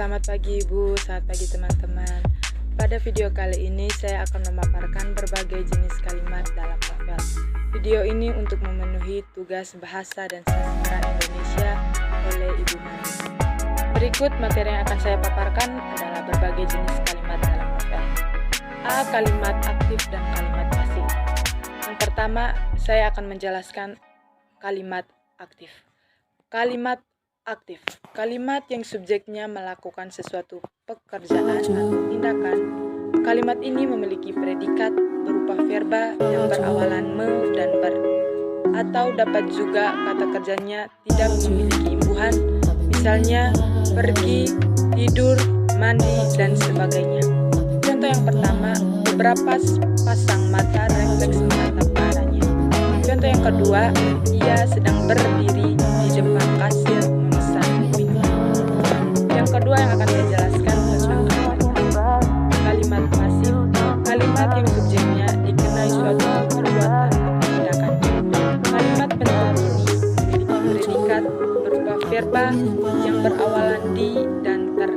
Selamat pagi Ibu, selamat pagi teman-teman. Pada video kali ini saya akan memaparkan berbagai jenis kalimat dalam novel. Video ini untuk memenuhi tugas bahasa dan sastra Indonesia oleh Ibu Mari. Berikut materi yang akan saya paparkan adalah berbagai jenis kalimat dalam novel. A. Kalimat aktif dan kalimat pasif. Yang pertama, saya akan menjelaskan kalimat aktif. Kalimat aktif, kalimat yang subjeknya melakukan sesuatu pekerjaan atau tindakan. Kalimat ini memiliki predikat berupa verba yang berawalan me dan ber, atau dapat juga kata kerjanya tidak memiliki imbuhan, misalnya pergi, tidur, mandi, dan sebagainya. Contoh yang pertama, beberapa pasang mata refleks menatap ke arahnya. Contoh yang kedua, ia sedang berdiri di depan kasir memesan minum. Yang kedua yang akan saya jelaskan tentang kalimat pasif. Kalimat yang subjeknya dikenai suatu perbuatan tindakan. Kalimat penutup ini memiliki predikat berupa verba yang berawalan di dan ter,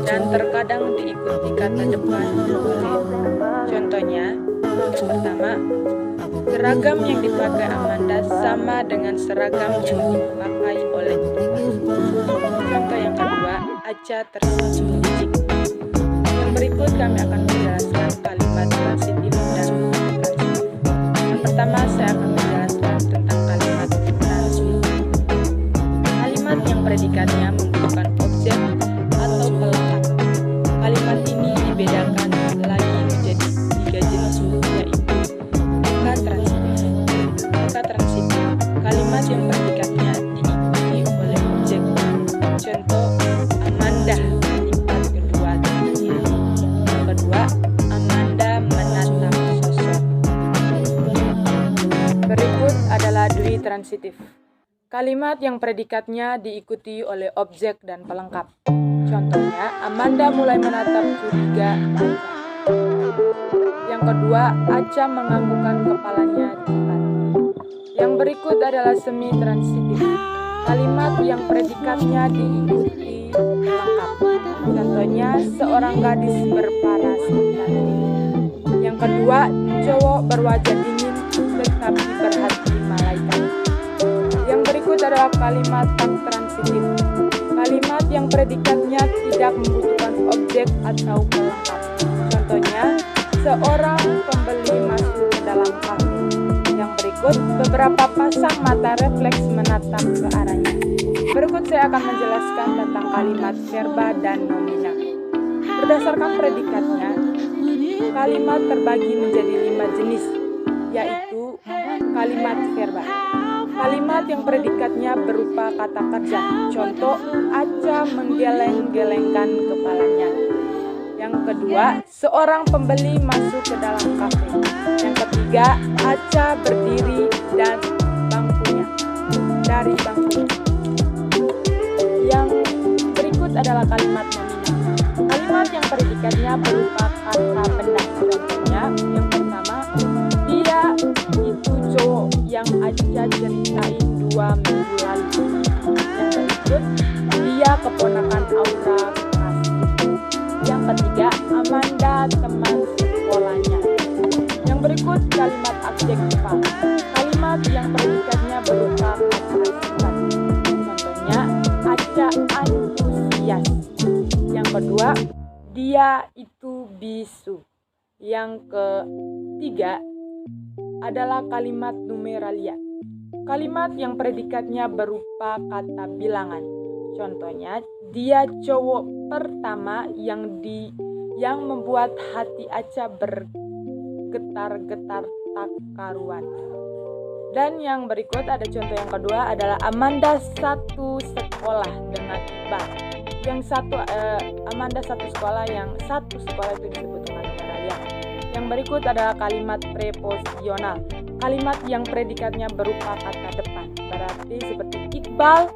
dan terkadang diikuti kata depan oleh. Contohnya, yang pertama, seragam yang dipakai Amanda sama dengan seragam yang dipakai oleh Tuhan. Contoh yang kedua, Aca tersincing. Yang berikut kami akan menjelaskan kalimat transitif dan transitif. Yang pertama, saya akan menjelaskan tentang kalimat transitif. Kalimat yang predikatnya membutuhkan objek atau pelengkap. Kalimat ini dibedakan lagi menjadi 3 jenis, yaitu transitif, kalimat yang predikatnya diikuti oleh objek. Contoh, Amanda melihat kedua temannya. Yang kedua, Amanda menatap sosok. Berikut adalah dui transitif. Kalimat yang predikatnya diikuti oleh objek dan pelengkap. Contohnya, Amanda mulai menatap curiga Aca. Yang kedua, Aca menganggukkan kepalanya cepat. Yang berikut adalah semi transitif. Kalimat yang predikatnya diikuti lengkap. Contohnya, seorang gadis berparas cantik. Yang kedua, cowok berwajah dingin tetapi berhati malaikat. Yang berikut adalah kalimat tak transitif. Kalimat yang predikatnya tidak membutuhkan objek atau pelengkap. Contohnya, seorang pembeli masuk ke dalam kafe. Yang berikut, beberapa pasang mata refleks menatap ke arahnya. Berikut saya akan menjelaskan tentang kalimat verba dan nomina. Berdasarkan predikatnya, kalimat terbagi menjadi 5 jenis, yaitu kalimat verba. Kalimat yang predikatnya berupa kata kerja. Contoh, Aca menggeleng-gelengkan kepalanya. Yang kedua, seorang pembeli masuk ke dalam kafe. Yang ketiga, Aca berdiri dan dari bangkunya. Yang berikut adalah kalimat nomina. Kalimat yang predikatnya berupa kata benda. Contohnya, yang pertama, dia itu cowok yang Aca ceritain 2 minggu lalu. Yang berikut, dia keponakan Aura. Yang ketiga, Amanda teman sekolahnya. Yang berikut kalimat adjektifal. Kalimat yang predikatnya berupa kata sifat. Contohnya, Aca antusias. Yang kedua, dia itu bisu. Yang ketiga adalah kalimat numeralia. Kalimat yang predikatnya berupa kata bilangan. Contohnya, dia cowok pertama yang membuat hati Aca bergetar-getar tak karuan. Dan yang berikut ada contoh yang kedua adalah Amanda satu sekolah dengan Iqbal. Amanda satu sekolah, yang satu sekolah itu disebut dengan numeralia. Yang berikut adalah kalimat preposisional. Kalimat yang predikatnya berupa kata depan. Berarti seperti Iqbal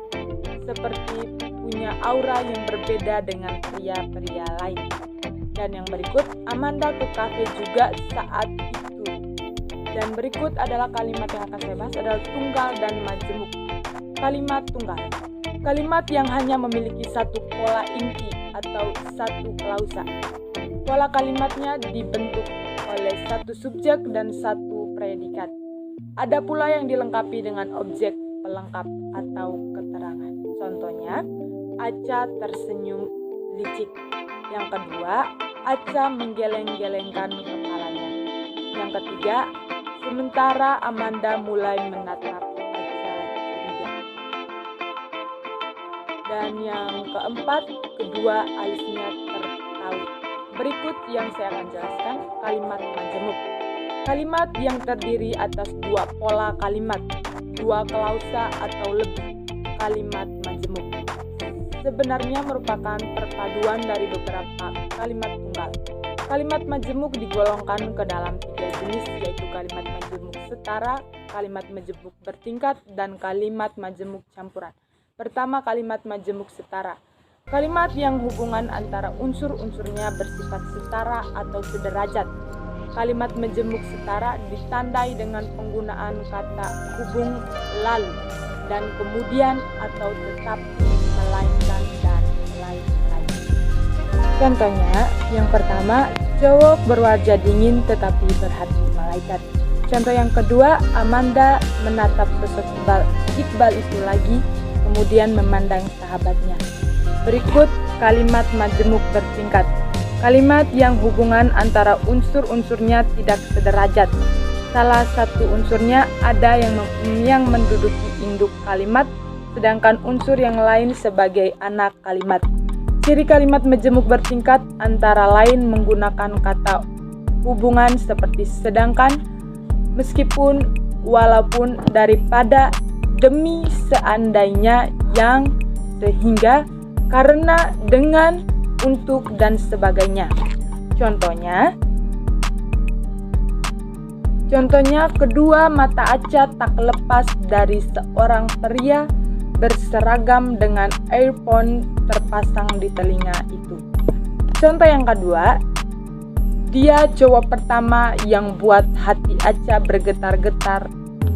seperti punya aura yang berbeda dengan pria-pria lain. Dan yang berikut, Amanda ke kafe juga saat itu. Dan berikut adalah kalimat yang akan saya bahas adalah tunggal dan majemuk. Kalimat tunggal. Kalimat yang hanya memiliki satu pola inti atau satu klausa. Pola kalimatnya dibentuk oleh satu subjek dan satu predikat. Ada pula yang dilengkapi dengan objek pelengkap atau keterangan. Contohnya, Aca tersenyum licik. Yang kedua, Aca menggeleng-gelengkan kepalanya. Yang ketiga, sementara Amanda mulai menatap Aca curiga. Dan yang keempat, kedua alisnya tertawa. Berikut yang saya akan jelaskan kalimat majemuk. Kalimat yang terdiri atas dua pola kalimat, dua klausa atau lebih. Kalimat majemuk sebenarnya merupakan perpaduan dari beberapa kalimat tunggal. Kalimat majemuk digolongkan ke dalam tiga jenis, yaitu kalimat majemuk setara, kalimat majemuk bertingkat, dan kalimat majemuk campuran. Pertama, kalimat majemuk setara. Kalimat yang hubungan antara unsur-unsurnya bersifat setara atau sederajat. Kalimat majemuk setara ditandai dengan penggunaan kata hubung lalu dan kemudian atau tetapi, melainkan, dan lain-lain. Contohnya, yang pertama, cowok berwajah dingin tetapi berhati malaikat. Contoh yang kedua, Amanda menatap sosok Iqbal itu lagi, kemudian memandang sahabatnya. Berikut kalimat majemuk bertingkat. Kalimat yang hubungan antara unsur-unsurnya tidak sederajat. Salah satu unsurnya ada yang menduduki induk kalimat, sedangkan unsur yang lain sebagai anak kalimat. Ciri kalimat majemuk bertingkat antara lain menggunakan kata hubungan seperti sedangkan, meskipun, walaupun, daripada, demi, seandainya, yang, sehingga, karena, dengan, untuk, dan sebagainya. Contohnya, kedua mata Aca tak lepas dari seorang pria berseragam dengan earphone terpasang di telinga itu. Contoh yang kedua, dia cowok pertama yang buat hati Aca bergetar-getar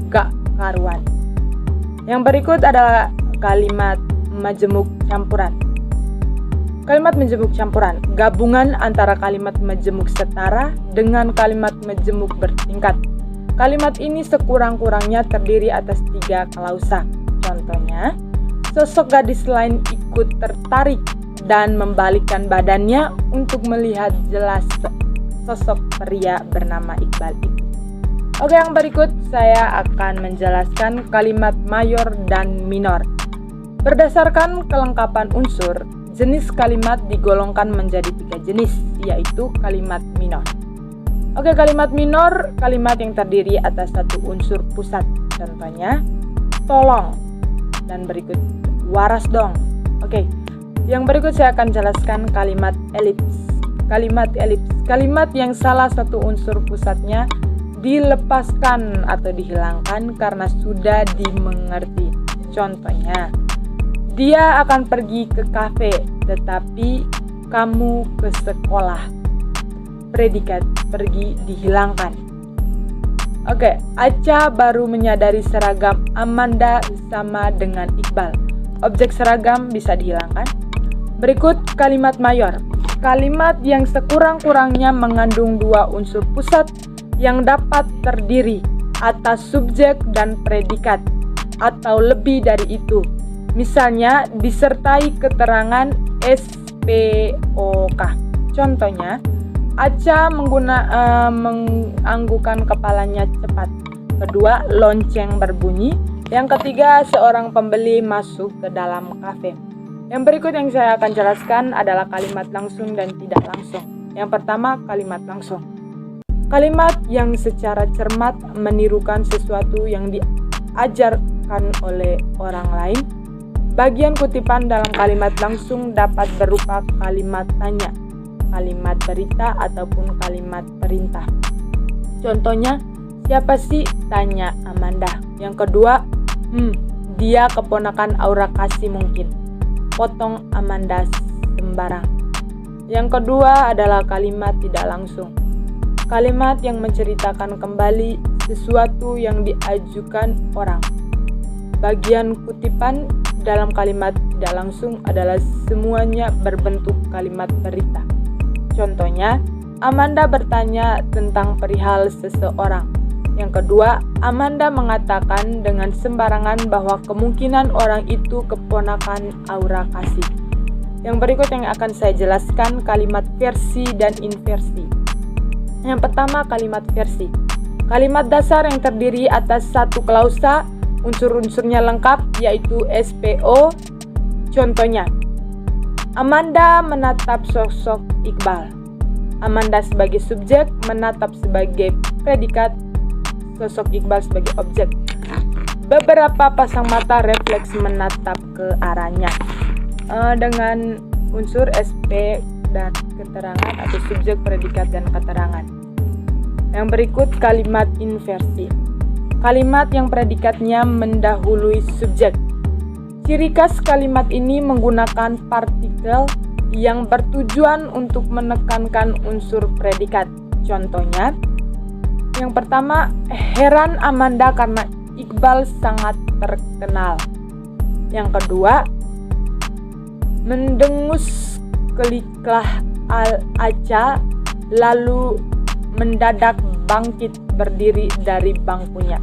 gak karuan. Yang berikut adalah kalimat majemuk campuran. Kalimat majemuk campuran, gabungan antara kalimat majemuk setara dengan kalimat majemuk bertingkat. Kalimat ini sekurang-kurangnya terdiri atas 3 klausa. Contohnya, sosok gadis lain ikut tertarik dan membalikkan badannya untuk melihat jelas sosok pria bernama Iqbal itu. Oke, yang berikut saya akan menjelaskan kalimat mayor dan minor. Berdasarkan kelengkapan unsur, jenis kalimat digolongkan menjadi 3 jenis, yaitu kalimat minor. Oke, kalimat minor, kalimat yang terdiri atas satu unsur pusat. Contohnya, tolong. Dan berikut, waras dong. Oke, yang berikut saya akan jelaskan kalimat elips. Kalimat elips, kalimat yang salah satu unsur pusatnya dilepaskan atau dihilangkan karena sudah dimengerti. Contohnya, dia akan pergi ke kafe, tetapi kamu ke sekolah. Predikat pergi dihilangkan. Oke, Aca baru menyadari seragam Amanda sama dengan Iqbal. Objek seragam bisa dihilangkan. Berikut kalimat mayor. Kalimat yang sekurang-kurangnya mengandung 2 unsur pusat yang dapat terdiri atas subjek dan predikat atau lebih dari itu. Misalnya disertai keterangan SPOK. Contohnya, Aca menganggukkan kepalanya cepat. Kedua, lonceng berbunyi. Yang ketiga, seorang pembeli masuk ke dalam kafe. Yang berikut yang saya akan jelaskan adalah kalimat langsung dan tidak langsung. Yang pertama, kalimat langsung. Kalimat yang secara cermat menirukan sesuatu yang diajarkan oleh orang lain. Bagian kutipan dalam kalimat langsung dapat berupa kalimat tanya, kalimat berita, ataupun kalimat perintah. Contohnya, siapa sih? Tanya Amanda. Yang kedua, dia keponakan Aura Kasih mungkin. Potong Amanda sembarang. Yang kedua adalah kalimat tidak langsung. Kalimat yang menceritakan kembali sesuatu yang diajukan orang. Bagian kutipan dalam kalimat tidak langsung adalah semuanya berbentuk kalimat berita. Contohnya, Amanda bertanya tentang perihal seseorang. Yang kedua, Amanda mengatakan dengan sembarangan bahwa kemungkinan orang itu keponakan Aura Kasih. Yang berikut yang akan saya jelaskan kalimat versi dan inversi. Yang pertama, kalimat versi. Kalimat dasar yang terdiri atas satu klausa, unsur-unsurnya lengkap, yaitu SPO. Contohnya, Amanda menatap sosok Iqbal. Amanda sebagai subjek, menatap sebagai predikat, sosok Iqbal sebagai objek. Beberapa pasang mata refleks menatap ke arahnya. Dengan unsur SP dan keterangan atau subjek, predikat, dan keterangan. Yang berikut kalimat inversi. Kalimat yang predikatnya mendahului subjek. Ciri khas kalimat ini menggunakan partikel yang bertujuan untuk menekankan unsur predikat. Contohnya, yang pertama, heran Amanda karena Iqbal sangat terkenal. Yang kedua, mendengus keliklah Acha lalu mendadak bangkit berdiri dari bangkunya.